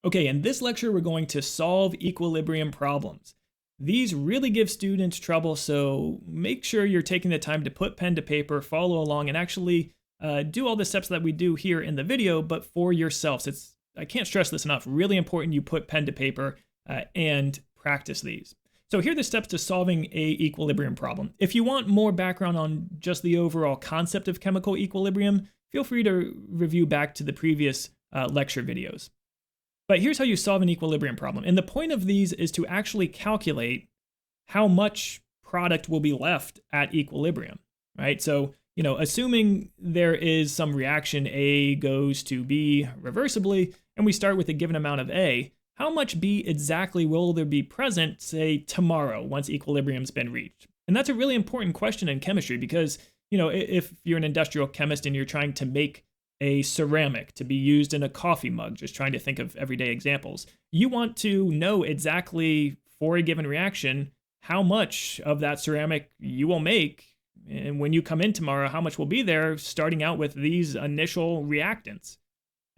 Okay, in this lecture, we're going to solve equilibrium problems. These really give students trouble, so make sure you're taking the time to put pen to paper, follow along, and actually do all the steps that we do here in the video, but for yourselves. I can't stress this enough, really important you put pen to paper and practice these. So here are the steps to solving a equilibrium problem. If you want more background on just the overall concept of chemical equilibrium, feel free to review back to the previous lecture videos. But here's how you solve an equilibrium problem. And the point of these is to actually calculate how much product will be left at equilibrium, right? So, assuming there is some reaction A goes to B reversibly, and we start with a given amount of A, how much B exactly will there be present, say, tomorrow, once equilibrium's been reached? And that's a really important question in chemistry because, if you're an industrial chemist and you're trying to make a ceramic to be used in a coffee mug, just trying to think of everyday examples, you want to know exactly for a given reaction how much of that ceramic you will make, and when you come in tomorrow, how much will be there, starting out with these initial reactants.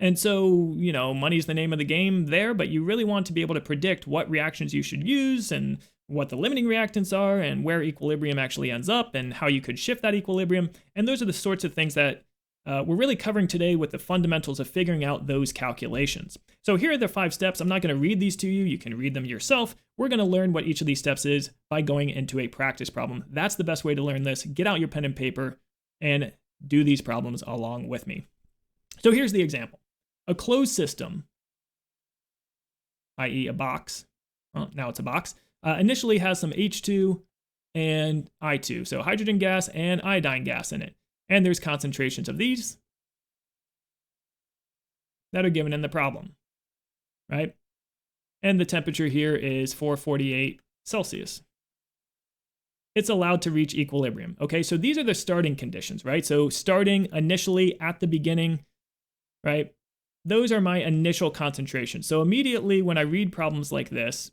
And so, money's the name of the game there, but you really want to be able to predict what reactions you should use and what the limiting reactants are and where equilibrium actually ends up and how you could shift that equilibrium. And those are the sorts of things that we're really covering today with the fundamentals of figuring out those calculations. So here are the 5 steps. I'm not going to read these to you. You can read them yourself. We're going to learn what each of these steps is by going into a practice problem. That's the best way to learn this. Get out your pen and paper and do these problems along with me. So here's the example. A closed system, i.e. a box, well, now it's a box, initially has some H2 and I2, so hydrogen gas and iodine gas in it. And there's concentrations of these that are given in the problem, right? And the temperature here is 448 Celsius. It's allowed to reach equilibrium, okay? So these are the starting conditions, right? So starting initially at the beginning, right? Those are my initial concentrations. So immediately when I read problems like this,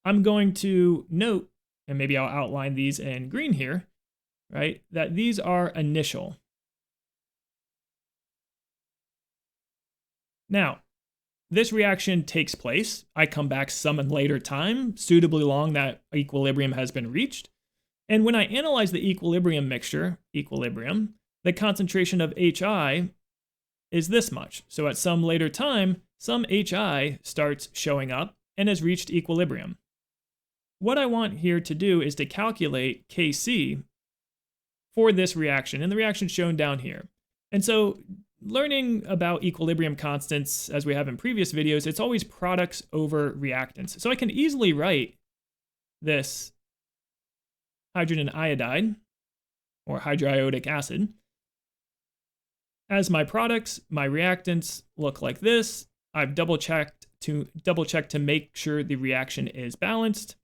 I'm going to note, and maybe I'll outline these in green here, right? That these are initial. Now, this reaction takes place. I come back some later time, suitably long that equilibrium has been reached. And when I analyze the equilibrium mixture, the concentration of HI is this much. So at some later time, some HI starts showing up and has reached equilibrium. What I want here to do is to calculate Kc for this reaction, and the reaction shown down here. And so learning about equilibrium constants, as we have in previous videos, it's always products over reactants. So I can easily write this hydrogen iodide, or hydroiodic acid, as my products. My reactants look like this. I've double-checked to make sure the reaction is balanced.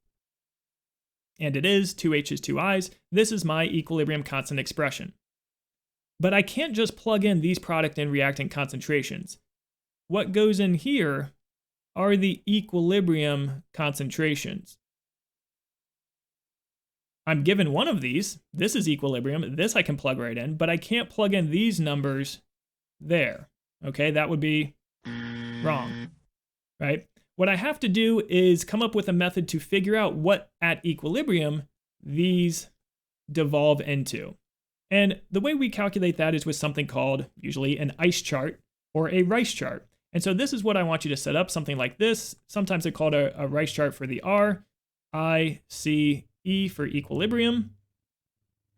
And it is, 2 H's, 2 I's. This is my equilibrium constant expression. But I can't just plug in these product and reactant concentrations. What goes in here are the equilibrium concentrations. I'm given one of these. This is equilibrium. This I can plug right in, but I can't plug in these numbers there. Okay, that would be wrong, right? What I have to do is come up with a method to figure out what at equilibrium these devolve into. And the way we calculate that is with something called usually an ice chart or a rice chart. And so this is what I want you to set up, something like this. Sometimes they're called a rice chart for the R, I, C, E for equilibrium,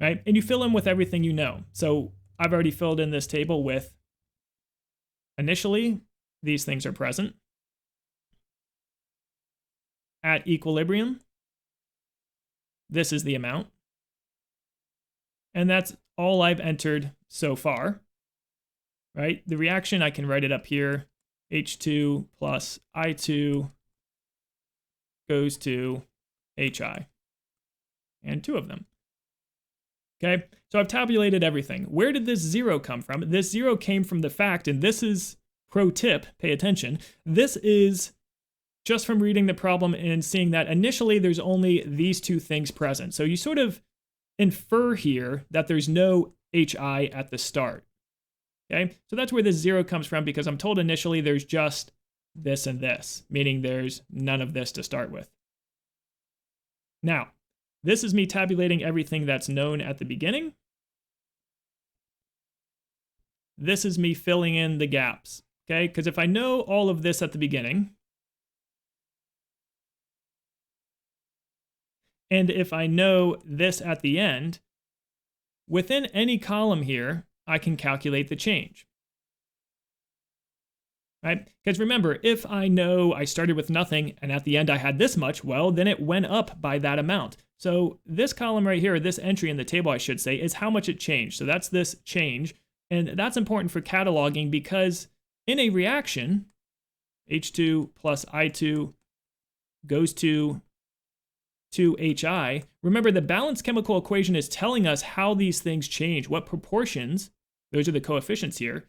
right? And you fill in with everything you know. So I've already filled in this table with initially, these things are present. At equilibrium, this is the amount. And that's all I've entered so far, right? The reaction, I can write it up here. H2 plus I2 goes to HI, and 2 of them. Okay, so I've tabulated everything. Where did this 0 come from? This 0 came from the fact, and this is pro tip, pay attention. This is just from reading the problem and seeing that initially there's only these 2 things present. So you sort of infer here that there's no HI at the start. Okay, so that's where this 0 comes from, because I'm told initially there's just this, and this, meaning there's none of this to start with. Now, this is me tabulating everything that's known at the beginning. This is me filling in the gaps, okay? Because if I know all of this at the beginning, and if I know this at the end, within any column here, I can calculate the change. Right? Because remember, if I know I started with nothing and at the end I had this much, well, then it went up by that amount. So this column right here, or this entry in the table, I should say, is how much it changed. So that's this change. And that's important for cataloging because in a reaction, H2 plus I2 goes to 2HI. Remember, the balanced chemical equation is telling us how these things change, what proportions, those are the coefficients here,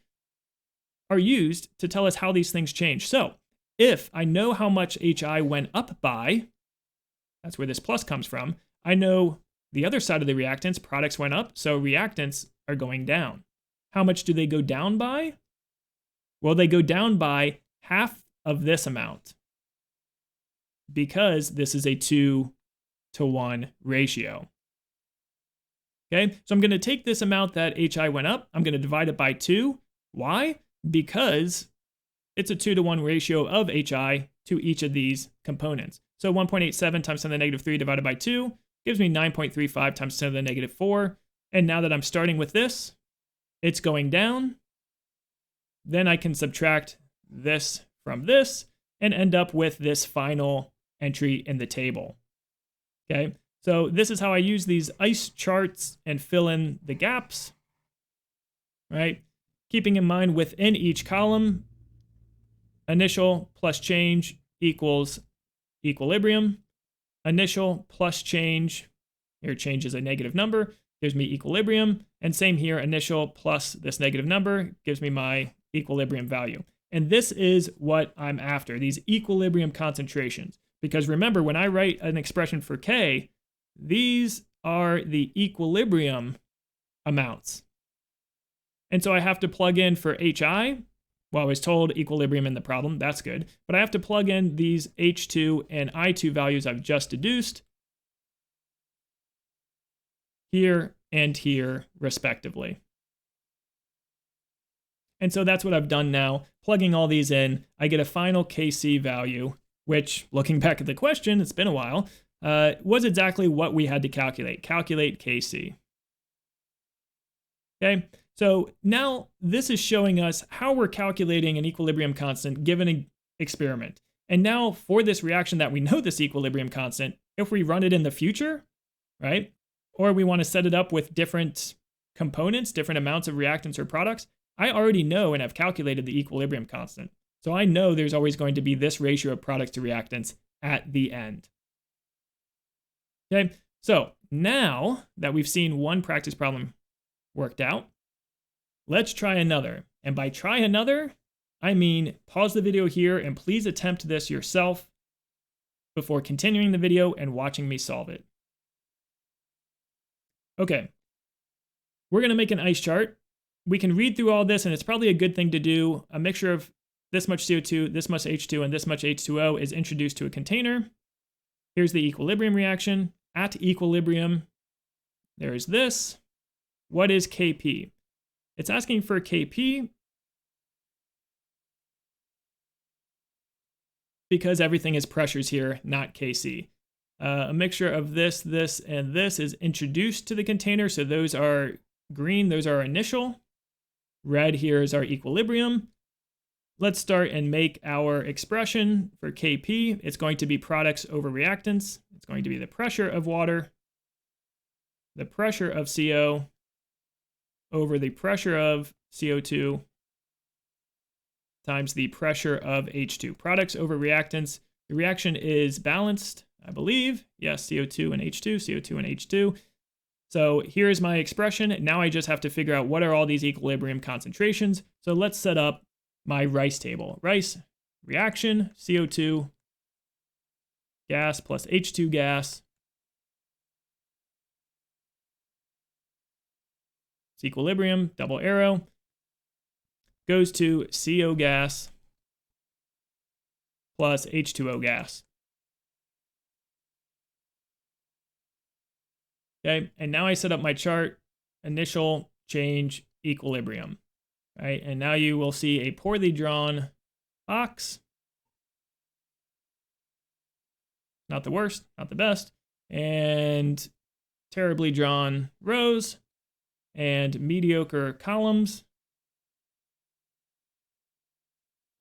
are used to tell us how these things change. So if I know how much HI went up by, that's where this plus comes from, I know the other side of the reactants, products went up, so reactants are going down. How much do they go down by? Well, they go down by half of this amount because this is a 2-to-1 ratio. Okay, so I'm going to take this amount that HI went up, I'm going to divide it by 2. Why? Because it's a 2-to-1 ratio of HI to each of these components. So 1.87 times 10 to the negative 3 divided by 2 gives me 9.35 times 10 to the negative 4. And now that I'm starting with this, it's going down. Then I can subtract this from this and end up with this final entry in the table. Okay, so this is how I use these ice charts and fill in the gaps, right? Keeping in mind within each column, initial plus change equals equilibrium. Initial plus change, here change is a negative number, gives me equilibrium. And same here, initial plus this negative number gives me my equilibrium value. And this is what I'm after, these equilibrium concentrations. Because remember, when I write an expression for K, these are the equilibrium amounts. And so I have to plug in for HI. Well, I was told equilibrium in the problem. That's good. But I have to plug in these H2 and I2 values I've just deduced here and here, respectively. And so that's what I've done now. Plugging all these in, I get a final Kc value, which, looking back at the question, it's been a while, was exactly what we had to calculate. Calculate Kc. Okay? So now this is showing us how we're calculating an equilibrium constant given an experiment. And now for this reaction that we know this equilibrium constant, if we run it in the future, right? Or we want to set it up with different components, different amounts of reactants or products, I already know and have calculated the equilibrium constant. So I know there's always going to be this ratio of products to reactants at the end. Okay, so now that we've seen one practice problem worked out, let's try another. And by try another, I mean pause the video here and please attempt this yourself before continuing the video and watching me solve it. Okay, we're going to make an ice chart. We can read through all this, and it's probably a good thing to do. A mixture of this much CO2, this much H2, and this much H2O is introduced to a container. Here's the equilibrium reaction. At equilibrium, there's this. What is Kp? It's asking for Kp because everything is pressures here, not Kc. A mixture of this, this, and this is introduced to the container. So those are green, those are our initial. Red here is our equilibrium. Let's start and make our expression for Kp. It's going to be products over reactants. It's going to be the pressure of water, the pressure of CO over the pressure of CO2 times the pressure of H2. Products over reactants. The reaction is balanced, I believe. Yes, CO2 and H2, CO2 and H2. So here's my expression. Now I just have to figure out what are all these equilibrium concentrations. So let's set up my rice table. Rice, reaction, CO2 gas plus H2 gas. It's equilibrium, double arrow, goes to CO gas plus H2O gas. Okay, and now I set up my chart, initial, change, equilibrium, right? And now you will see a poorly drawn box. Not the worst, not the best, and terribly drawn rows and mediocre columns.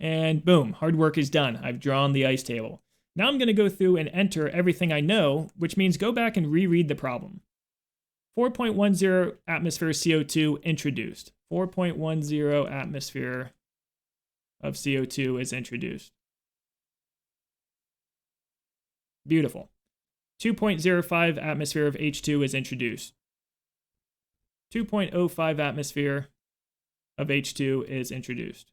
And boom, hard work is done. I've drawn the ice table. Now I'm going to go through and enter everything I know, which means go back and reread the problem. 4.10 atmosphere CO2 introduced. 4.10 atmosphere of CO2 is introduced. Beautiful. 2.05 atmosphere of H2 is introduced. 2.05 atmosphere of H2 is introduced.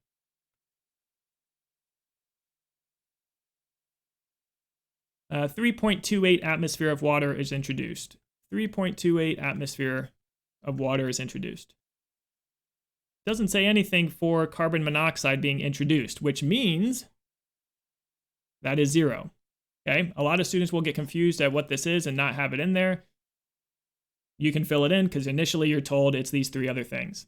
Uh, 3.28 atmosphere of water is introduced. 3.28 atmosphere of water is introduced. Doesn't say anything for carbon monoxide being introduced, which means that is 0. Okay, a lot of students will get confused at what this is and not have it in there. You can fill it in because initially you're told it's these 3 other things.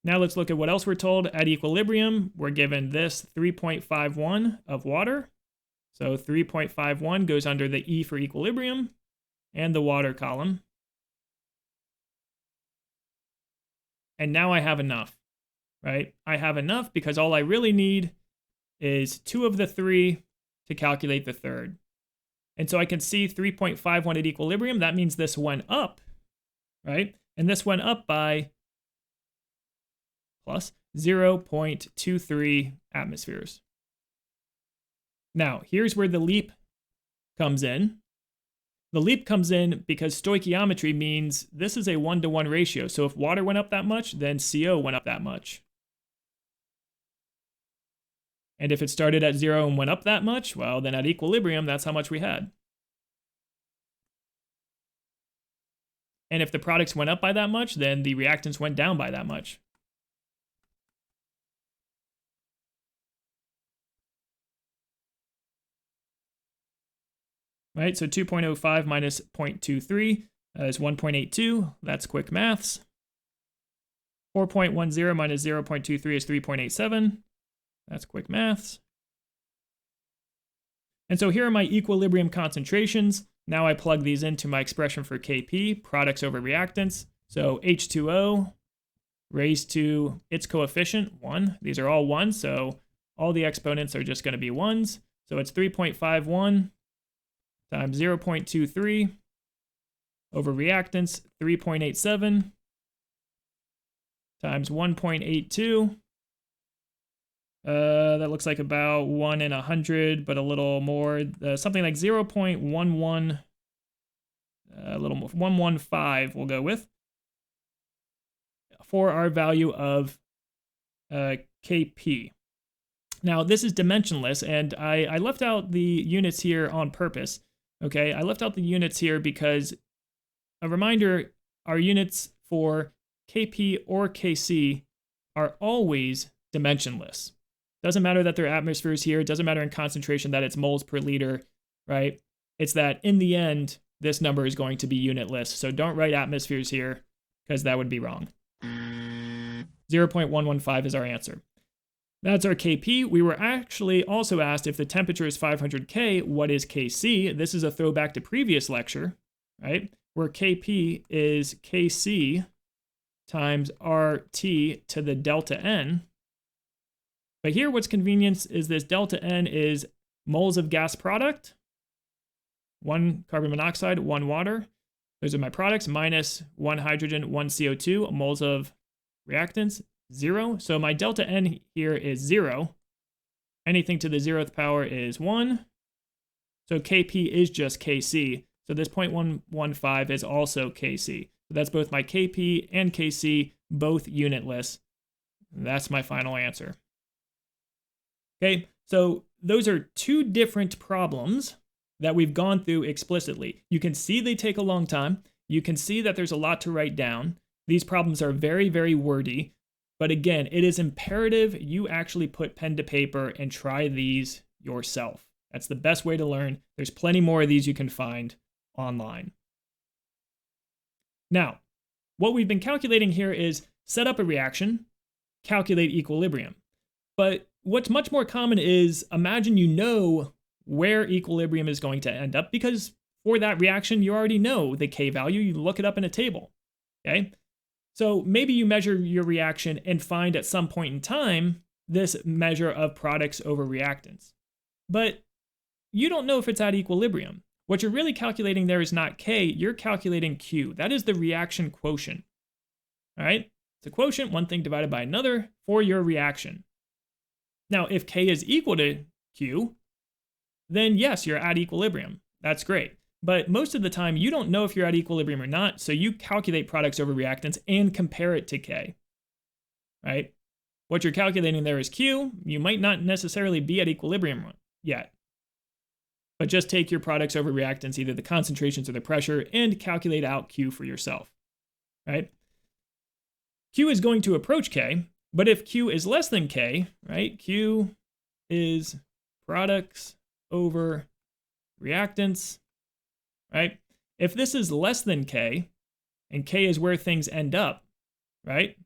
Now let's look at what else we're told. At equilibrium, we're given this 3.51 of water. So 3.51 goes under the E for equilibrium and the water column. And now I have enough, right? I have enough because all I really need is 2 of the 3 to calculate the third. And so I can see 3.51 at equilibrium. That means this went up, right? And this went up by plus 0.23 atmospheres. Now, here's where the leap comes in. The leap comes in because stoichiometry means this is a 1-to-1 ratio. So if water went up that much, then CO went up that much. And if it started at 0 and went up that much, well, then at equilibrium, that's how much we had. And if the products went up by that much, then the reactants went down by that much. Right, so 2.05 minus 0.23 is 1.82. That's quick maths. 4.10 minus 0.23 is 3.87. That's quick maths. And so here are my equilibrium concentrations. Now I plug these into my expression for Kp, products over reactants. So H2O raised to its coefficient, 1. These are all 1, so all the exponents are just going to be 1s. So it's 3.51 times 0.23 over reactants, 3.87 times 1.82. That looks like about 1 in 100, but a little more. Something like 0.11, a little more, 115 we'll go with, for our value of Kp. Now, this is dimensionless, and I left out the units here on purpose. Okay, I left out the units here because, a reminder, our units for Kp or Kc are always dimensionless. Doesn't matter that they're atmospheres here. It doesn't matter in concentration that it's moles per liter, right? It's that in the end, this number is going to be unitless. So don't write atmospheres here because that would be wrong. 0.115 is our answer. That's our Kp. We were actually also asked if the temperature is 500 K, what is Kc? This is a throwback to previous lecture, right? Where Kp is Kc times RT to the delta N. But here what's convenient is this delta N is moles of gas product, 1 carbon monoxide, 1 water. Those are my products, minus 1 hydrogen, 1 CO2, moles of reactants, 0. So my delta N here is 0. Anything to the 0th power is 1. So Kp is just Kc. So this 0.115 is also Kc. So that's both my Kp and Kc, both unitless. That's my final answer. Okay, so those are 2 different problems that we've gone through explicitly. You can see they take a long time. You can see that there's a lot to write down. These problems are very, very wordy. But again, it is imperative you actually put pen to paper and try these yourself. That's the best way to learn. There's plenty more of these you can find online. Now, what we've been calculating here is set up a reaction, calculate equilibrium. But what's much more common is imagine you know where equilibrium is going to end up, because for that reaction, you already know the K value. You look it up in a table, okay? So maybe you measure your reaction and find at some point in time this measure of products over reactants. But you don't know if it's at equilibrium. What you're really calculating there is not K, you're calculating Q. That is the reaction quotient, all right? It's a quotient, one thing divided by another for your reaction. Now, if K is equal to Q, then yes, you're at equilibrium. That's great. But most of the time, you don't know if you're at equilibrium or not, so you calculate products over reactants and compare it to K, right? What you're calculating there is Q. You might not necessarily be at equilibrium yet, but just take your products over reactants, either the concentrations or the pressure, and calculate out Q for yourself, right? Q is going to approach K, but if Q is less than K, right, Q is products over reactants, right? If this is less than K, and K is where things end up, right,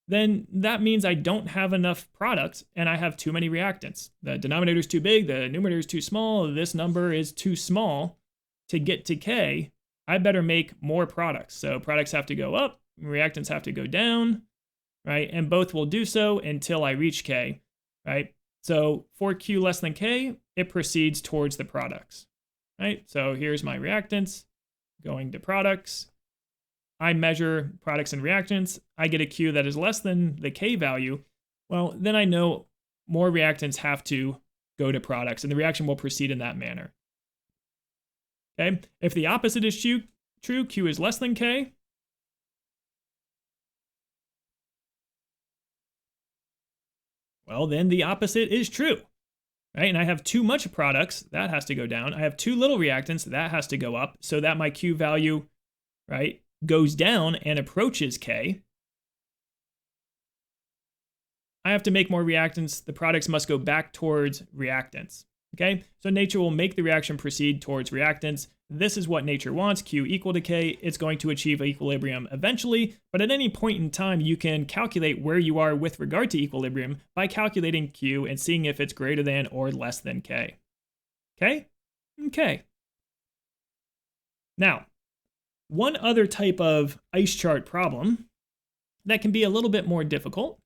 then that means I don't have enough products and I have too many reactants. The denominator is too big, the numerator is too small, this number is too small to get to K. I better make more products. So products have to go up, reactants have to go down, right? And both will do so until I reach K, right? So for Q less than K, it proceeds towards the products, right? So here's my reactants going to products. I measure products and reactants. I get a Q that is less than the K value. Well, then I know more reactants have to go to products, and the reaction will proceed in that manner. Okay, if the opposite is true, Q is less than K, well, then the opposite is true, right? And I have too much products, that has to go down. I have too little reactants, that has to go up, so that my Q value, right, goes down and approaches K. I have to make more reactants. The products must go back towards reactants, okay? So nature will make the reaction proceed towards reactants. This is what nature wants, Q equal to K. It's going to achieve equilibrium eventually, but at any point in time, you can calculate where you are with regard to equilibrium by calculating Q and seeing if it's greater than or less than K, okay? Okay. Now, one other type of ice chart problem that can be a little bit more difficult,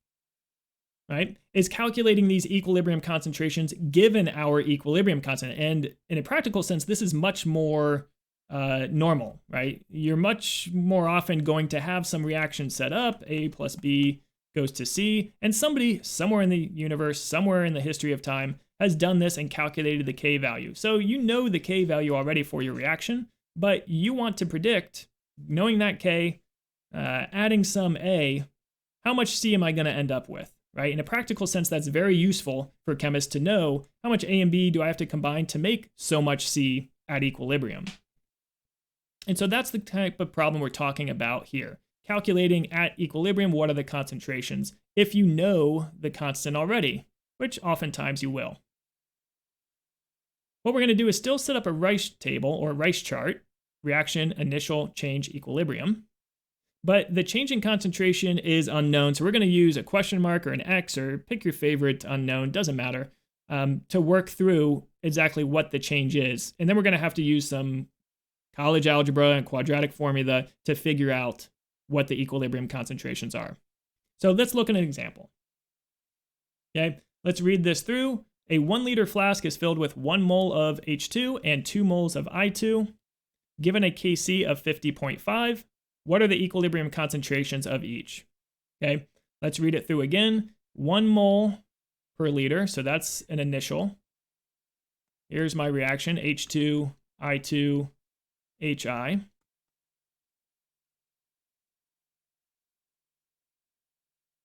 right, is calculating these equilibrium concentrations given our equilibrium constant. And in a practical sense, this is much more normal, right? You're much more often going to have some reaction set up, A plus B goes to C, and somebody somewhere in the universe, somewhere in the history of time, has done this and calculated the K value. So you know the K value already for your reaction, but you want to predict, knowing that K, adding some A, how much C am I going to end up with, right? In a practical sense, that's very useful for chemists to know how much A and B do I have to combine to make so much C at equilibrium. And so that's the type of problem we're talking about here. Calculating at equilibrium, what are the concentrations, if you know the constant already, which oftentimes you will. What we're going to do is still set up a Rice table or Rice chart, reaction, initial, change, equilibrium. But the change in concentration is unknown, so we're going to use a question mark or an X, or pick your favorite unknown, doesn't matter, to work through exactly what the change is. And then we're going to have to use some college algebra and quadratic formula to figure out what the equilibrium concentrations are. So let's look at an example. Okay, let's read this through. A 1 liter flask is filled with 1 mole of H2 and 2 moles of I2. Given a Kc of 50.5, what are the equilibrium concentrations of each? Okay, let's read it through again. 1 mole per liter, so that's an initial. Here's my reaction, H2, I2, HI.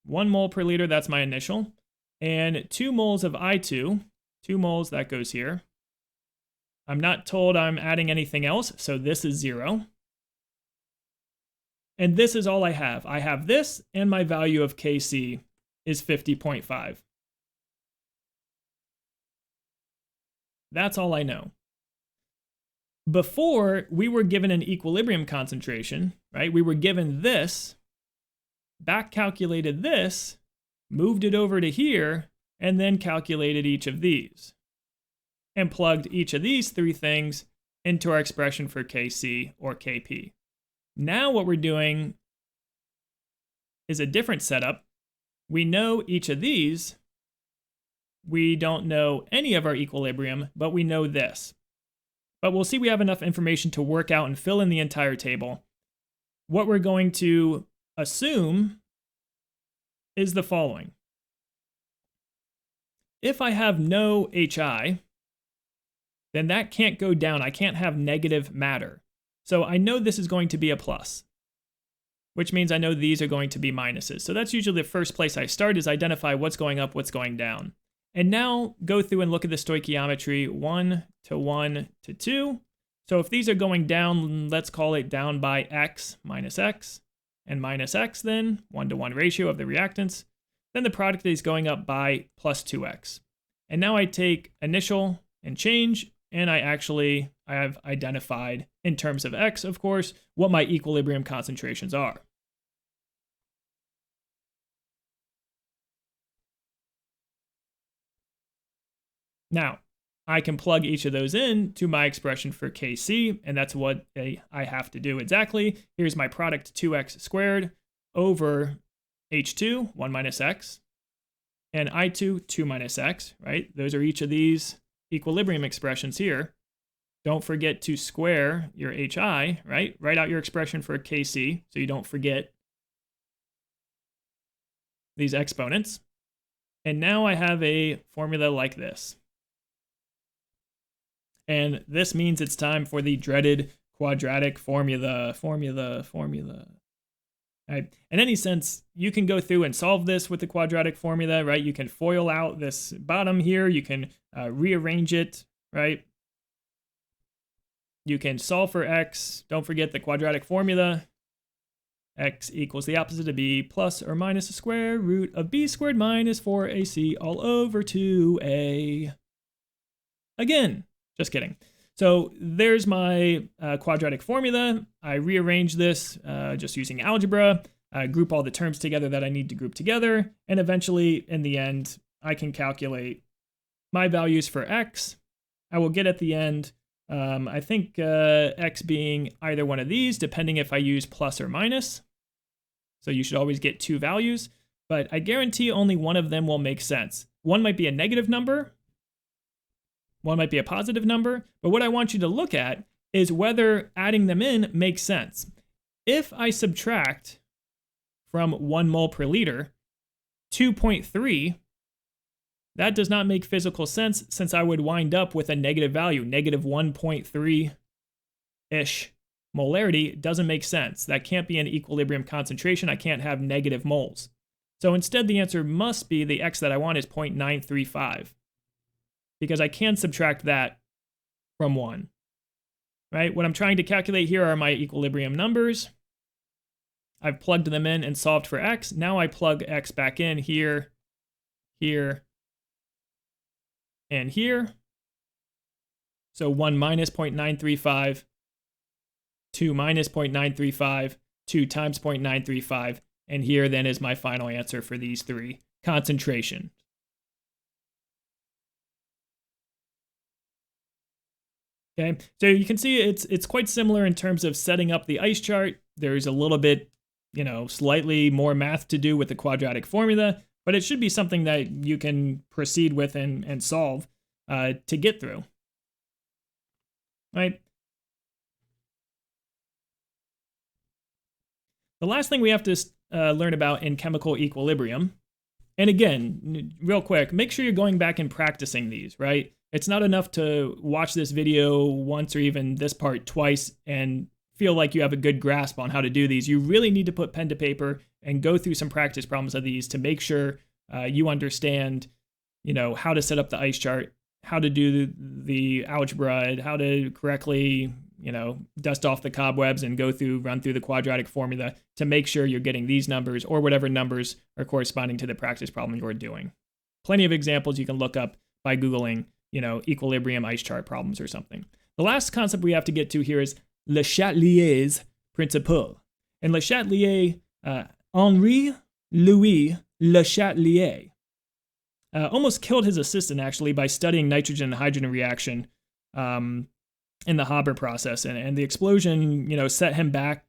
One mole per liter, that's my initial. And 2 moles of I2, 2 moles, that goes here. I'm not told I'm adding anything else, so this is 0. And this is all I have. I have this and my value of Kc is 50.5. That's all I know. Before, we were given an equilibrium concentration, right? We were given this, back calculated this, moved it over to here, and then calculated each of these, and plugged each of these three things into our expression for Kc or Kp. Now what we're doing is a different setup. We know each of these. We don't know any of our equilibrium, but we know this. But we'll see we have enough information to work out and fill in the entire table. What we're going to assume is the following. If I have no HI, then that can't go down. I can't have negative matter. So I know this is going to be a plus, which means I know these are going to be minuses. So that's usually the first place I start, is identify what's going up, what's going down. And now go through and look at the stoichiometry 1 to 1 to 2. So if these are going down, let's call it down by x minus x and minus x then, 1-to-1 ratio of the reactants. Then the product is going up by plus 2x. And now I take initial and change, and I have identified, in terms of x, of course, what my equilibrium concentrations are. Now, I can plug each of those in to my expression for Kc, and that's what I have to do exactly. Here's my product 2x squared over H2, 1 minus x, and I2, 2 minus x, right? Those are each of these equilibrium expressions here. Don't forget to square your HI, right? Write out your expression for Kc so you don't forget these exponents. And now I have a formula like this. And this means it's time for the dreaded quadratic formula. Right? In any sense, you can go through and solve this with the quadratic formula, right? You can FOIL out this bottom here. You can rearrange it, right? You can solve for x. Don't forget the quadratic formula. X equals the opposite of b plus or minus the square root of b squared minus 4ac all over 2a. Again. Just kidding. So there's my quadratic formula. I rearrange this just using algebra, group all the terms together that I need to group together, and eventually, in the end, I can calculate my values for x. I will get at the end, I think x being either one of these, depending if I use plus or minus. So you should always get two values, but I guarantee only one of them will make sense. One might be a negative number, one might be a positive number, but what I want you to look at is whether adding them in makes sense. If I subtract from 1 mole per liter 2.3, that does not make physical sense, since I would wind up with a negative value. Negative 1.3-ish molarity doesn't make sense. That can't be an equilibrium concentration. I can't have negative moles. So instead, the answer must be the x that I want is 0.935. Because I can subtract that from 1, right? What I'm trying to calculate here are my equilibrium numbers. I've plugged them in and solved for x. Now I plug x back in here, here, and here. So 1 minus 0.935, 2 minus 0.935, 2 times 0.935, and here then is my final answer for these three. Concentration. Okay, so you can see it's quite similar in terms of setting up the ice chart. There's a little bit, slightly more math to do with the quadratic formula, but it should be something that you can proceed with and solve to get through. Right? The last thing we have to learn about in chemical equilibrium, and again, real quick, make sure you're going back and practicing these, right? It's not enough to watch this video once or even this part twice and feel like you have a good grasp on how to do these. You really need to put pen to paper and go through some practice problems of these to make sure you understand, how to set up the ice chart, how to do the algebra, how to correctly, dust off the cobwebs and run through the quadratic formula to make sure you're getting these numbers or whatever numbers are corresponding to the practice problem you're doing. Plenty of examples you can look up by Googling, equilibrium ice chart problems or something. The last concept we have to get to here is LeChatelier's principle. And LeChatelier's, Henri Louis LeChatelier's, almost killed his assistant actually by studying nitrogen and hydrogen reaction in the Haber process, and the explosion, set him back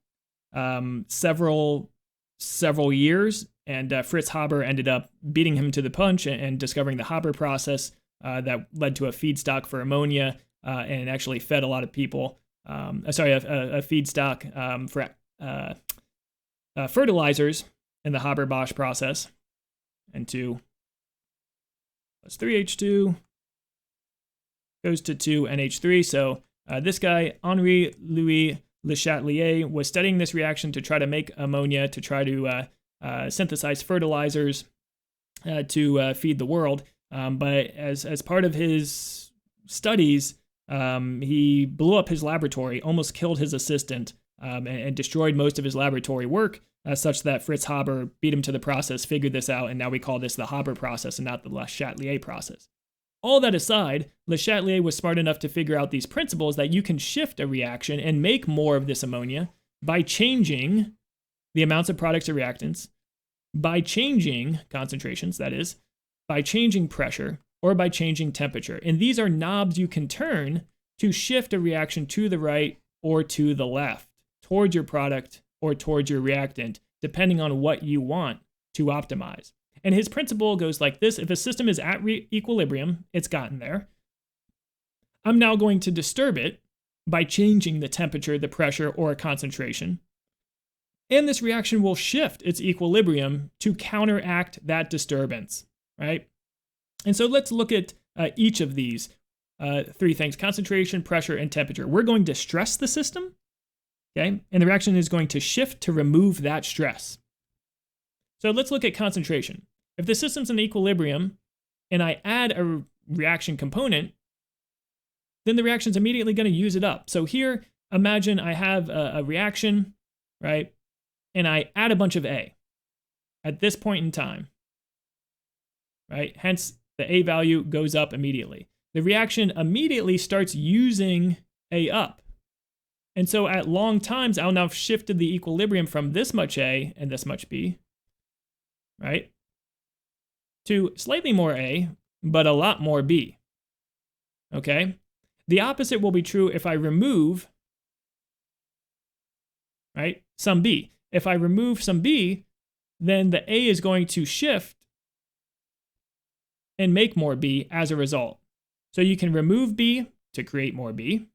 several years. And Fritz Haber ended up beating him to the punch and discovering the Haber process that led to a feedstock for ammonia and actually fed a lot of people. A feedstock for fertilizers in the Haber-Bosch process. And 2 plus 3H2 goes to 2NH3. So this guy, Henri Louis LeChatelier's, was studying this reaction to try to make ammonia, to try to synthesize fertilizers to feed the world. But as part of his studies, he blew up his laboratory, almost killed his assistant, and destroyed most of his laboratory work, such that Fritz Haber beat him to the process, figured this out, and now we call this the Haber process and not the LeChatelier's process. All that aside, LeChatelier's was smart enough to figure out these principles that you can shift a reaction and make more of this ammonia by changing the amounts of products or reactants, by changing concentrations, that is, by changing pressure, or by changing temperature. And these are knobs you can turn to shift a reaction to the right or to the left, towards your product or towards your reactant, depending on what you want to optimize. And his principle goes like this: if a system is at equilibrium, it's gotten there. I'm now going to disturb it by changing the temperature, the pressure, or a concentration. And this reaction will shift its equilibrium to counteract that disturbance, right? And so let's look at each of these three things: concentration, pressure, and temperature. We're going to stress the system, okay? And the reaction is going to shift to remove that stress. So let's look at concentration. If the system's in equilibrium and I add a reaction component, then the reaction's immediately going to use it up. So here, imagine I have a reaction, right? And I add a bunch of A at this point in time, right? Hence, the A value goes up immediately. The reaction immediately starts using A up. And so at long times, I'll now have shifted the equilibrium from this much A and this much B, right, to slightly more A, but a lot more B, okay? The opposite will be true if I remove, right, some B. If I remove some B, then the A is going to shift and make more B as a result. So you can remove B to create more B.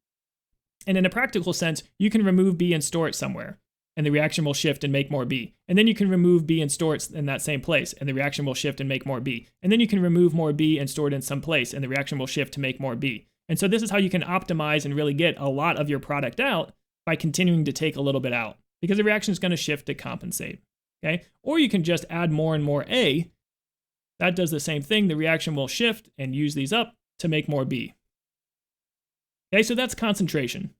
And in a practical sense, you can remove B and store it somewhere, and the reaction will shift and make more B. And then you can remove B and store it in that same place, and the reaction will shift and make more B. And then you can remove more B and store it in some place, and the reaction will shift to make more B. And so this is how you can optimize and really get a lot of your product out by continuing to take a little bit out, because the reaction is going to shift to compensate, okay? Or you can just add more and more A. That does the same thing. The reaction will shift and use these up to make more B. Okay, so that's concentration.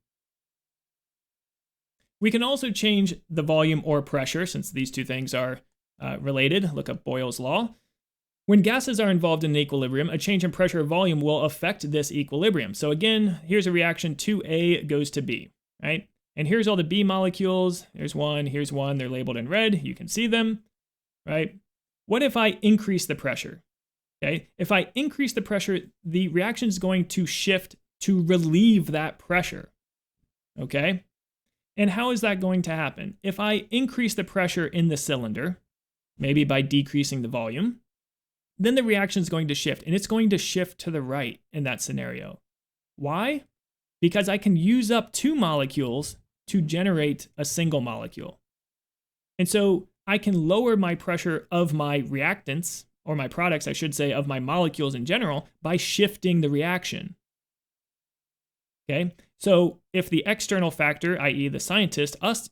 We can also change the volume or pressure, since these two things are related. Look up Boyle's law. When gases are involved in equilibrium, a change in pressure or volume will affect this equilibrium. So again, here's a reaction: 2A goes to B, right? And here's all the B molecules. Here's one, they're labeled in red. You can see them, right? What if I increase the pressure? Okay, if I increase the pressure, the reaction is going to shift to relieve that pressure, okay? And how is that going to happen? If I increase the pressure in the cylinder, maybe by decreasing the volume, then the reaction is going to shift, and it's going to shift to the right in that scenario. Why? Because I can use up two molecules to generate a single molecule. And so I can lower my pressure of my reactants, or my products, I should say, of my molecules in general, by shifting the reaction. Okay? So if the external factor, i.e. the scientist, us,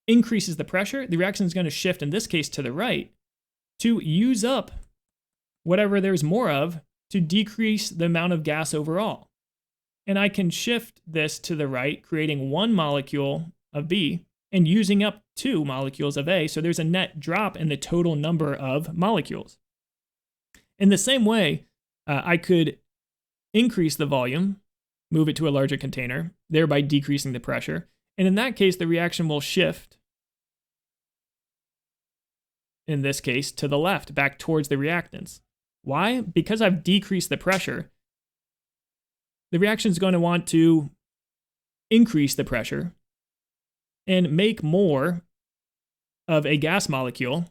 increases the pressure, the reaction is going to shift, in this case, to the right, to use up whatever there's more of to decrease the amount of gas overall. and I can shift this to the right, creating 1 molecule of B and using up 2 molecules of A, so there's a net drop in the total number of molecules. In the same way, I could increase the volume, move it to a larger container, thereby decreasing the pressure, and in that case, the reaction will shift, in this case, to the left, back towards the reactants. Why? Because I've decreased the pressure, the reaction is going to want to increase the pressure and make more of a gas molecule,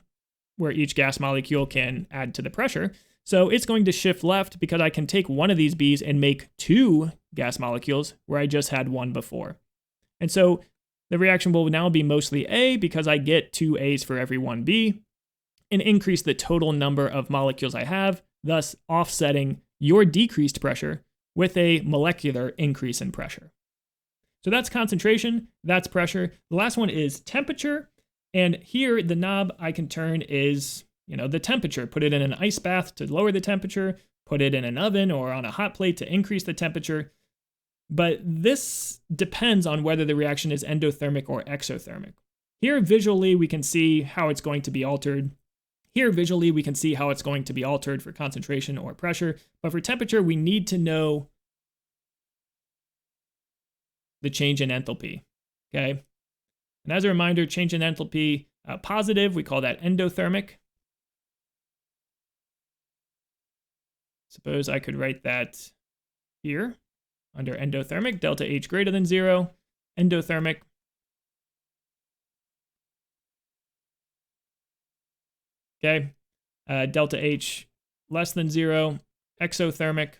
where each gas molecule can add to the pressure. So it's going to shift left because I can take one of these B's and make 2 gas molecules where I just had 1 before. And so the reaction will now be mostly A because I get 2 A's for every 1 B and increase the total number of molecules I have, thus offsetting your decreased pressure with a molecular increase in pressure. So that's concentration, that's pressure. The last one is temperature. And here the knob I can turn is, the temperature. Put it in an ice bath to lower the temperature, put it in an oven or on a hot plate to increase the temperature. But this depends on whether the reaction is endothermic or exothermic. Here visually we can see how it's going to be altered. Here visually we can see how it's going to be altered for concentration or pressure. But for temperature, we need to know the change in enthalpy, okay? And as a reminder, change in enthalpy positive, we call that endothermic. Suppose I could write that here under endothermic, delta H greater than 0, endothermic. Okay, delta H less than 0, exothermic.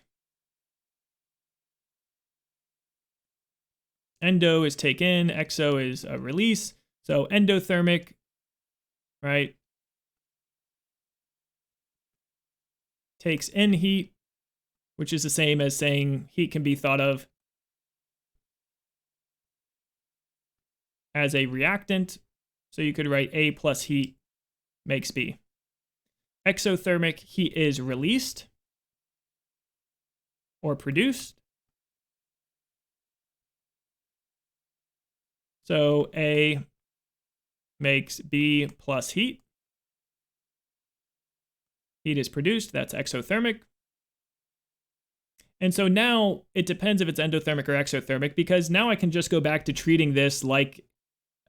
Endo is take in, exo is a release. So endothermic, right, takes in heat, which is the same as saying heat can be thought of as a reactant. So you could write A plus heat makes B. Exothermic, heat is released or produced. So A makes B plus heat. Heat is produced, that's exothermic. And so now it depends if it's endothermic or exothermic, because now I can just go back to treating this like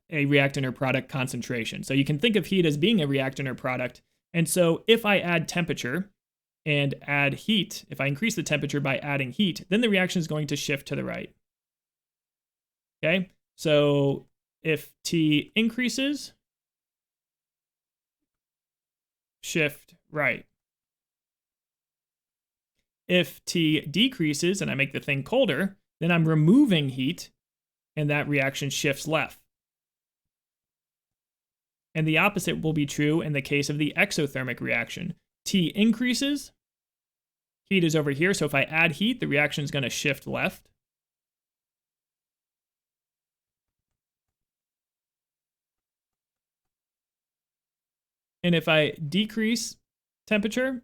a reactant or product concentration. So you can think of heat as being a reactant or product. And so if I add temperature and add heat, if I increase the temperature by adding heat, then the reaction is going to shift to the right. Okay? So if T increases, shift right. If T decreases and I make the thing colder, then I'm removing heat and that reaction shifts left. And the opposite will be true in the case of the exothermic reaction. T increases, heat is over here, so if I add heat, the reaction is going to shift left. And if I decrease temperature,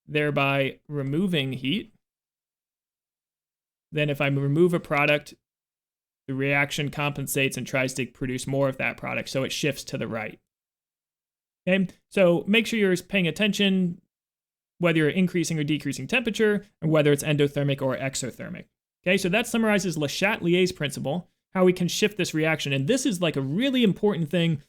thereby removing heat, then if I remove a product, the reaction compensates and tries to produce more of that product, so it shifts to the right. Okay, so make sure you're paying attention whether you're increasing or decreasing temperature, or whether it's endothermic or exothermic. Okay, so that summarizes LeChatelier's principle, how we can shift this reaction. And this is like a really important thing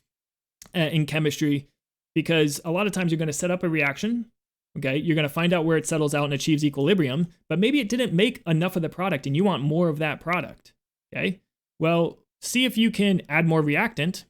in chemistry, because a lot of times you're going to set up a reaction, okay? You're going to find out where it settles out and achieves equilibrium, but maybe it didn't make enough of the product and you want more of that product, okay? Well, see if you can add more reactant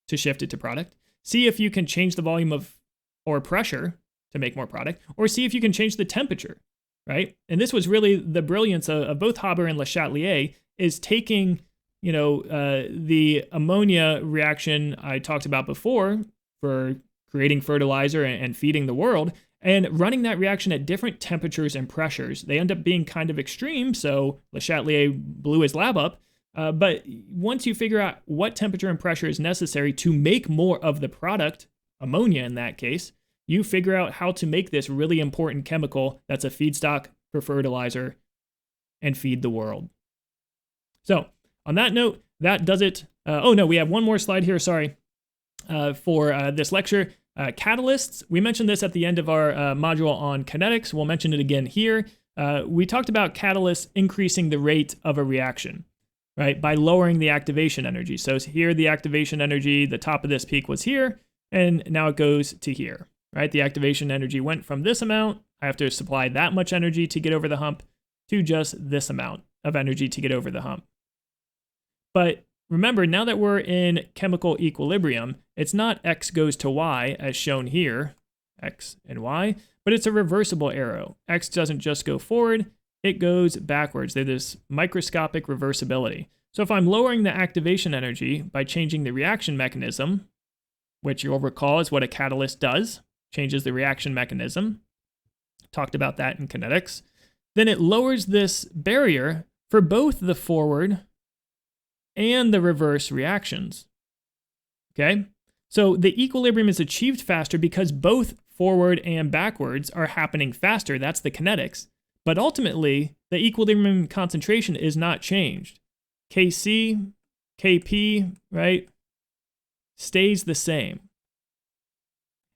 to shift it to product. See if you can change the volume of or pressure to make more product, or see if you can change the temperature, right? And this was really the brilliance of both Haber and LeChatelier's, is taking, the ammonia reaction I talked about before for creating fertilizer and feeding the world, and running that reaction at different temperatures and pressures. They end up being kind of extreme, so LeChatelier's blew his lab up. But once you figure out what temperature and pressure is necessary to make more of the product, ammonia in that case, you figure out how to make this really important chemical that's a feedstock for fertilizer and feed the world. So on that note, that does it. Oh no, we have one more slide here, sorry, for this lecture. Catalysts, we mentioned this at the end of our module on kinetics. We'll mention it again here. We talked about catalysts increasing the rate of a reaction, right, by lowering the activation energy. So here the activation energy, the top of this peak was here, and now it goes to here, right? The activation energy went from this amount, I have to supply that much energy to get over the hump, to just this amount of energy to get over the hump. But remember, now that we're in chemical equilibrium, it's not x goes to y as shown here, x and y, but it's a reversible arrow. X doesn't just go forward, it goes backwards. There's this microscopic reversibility. So if I'm lowering the activation energy by changing the reaction mechanism, which you'll recall is what a catalyst does, changes the reaction mechanism, talked about that in kinetics, then it lowers this barrier for both the forward and the reverse reactions. Okay? So the equilibrium is achieved faster because both forward and backwards are happening faster. That's the kinetics. But ultimately, the equilibrium concentration is not changed. Kc, Kp, right, stays the same.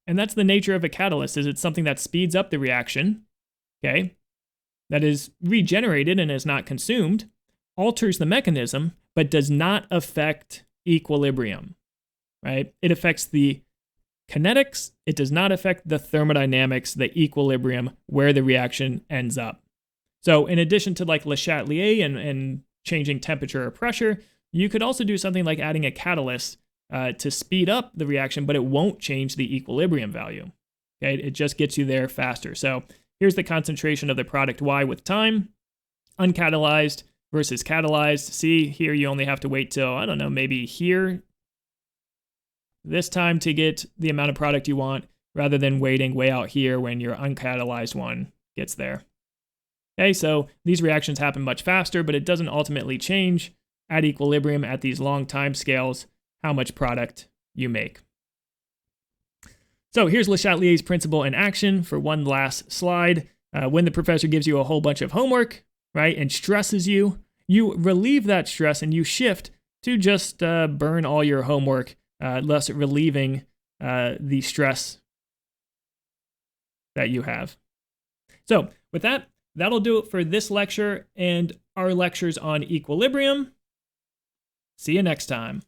And that's the nature of a catalyst, is it's something that speeds up the reaction, okay, that is regenerated and is not consumed, alters the mechanism, but does not affect equilibrium, right? It affects the kinetics, it does not affect the thermodynamics, the equilibrium, where the reaction ends up. So in addition to like LeChatelier's and changing temperature or pressure, you could also do something like adding a catalyst to speed up the reaction, but it won't change the equilibrium value. Okay, it just gets you there faster. So here's the concentration of the product Y with time, uncatalyzed versus catalyzed. See, here you only have to wait till, I don't know, maybe here, this time to get the amount of product you want, rather than waiting way out here when your uncatalyzed one gets there. Okay, so these reactions happen much faster, but it doesn't ultimately change at equilibrium at these long time scales how much product you make. So here's LeChatelier's principle in action for one last slide. When the professor gives you a whole bunch of homework, right, and stresses you, you relieve that stress and you shift to just burn all your homework, thus relieving the stress that you have. So with that, that'll do it for this lecture and our lectures on equilibrium. See you next time.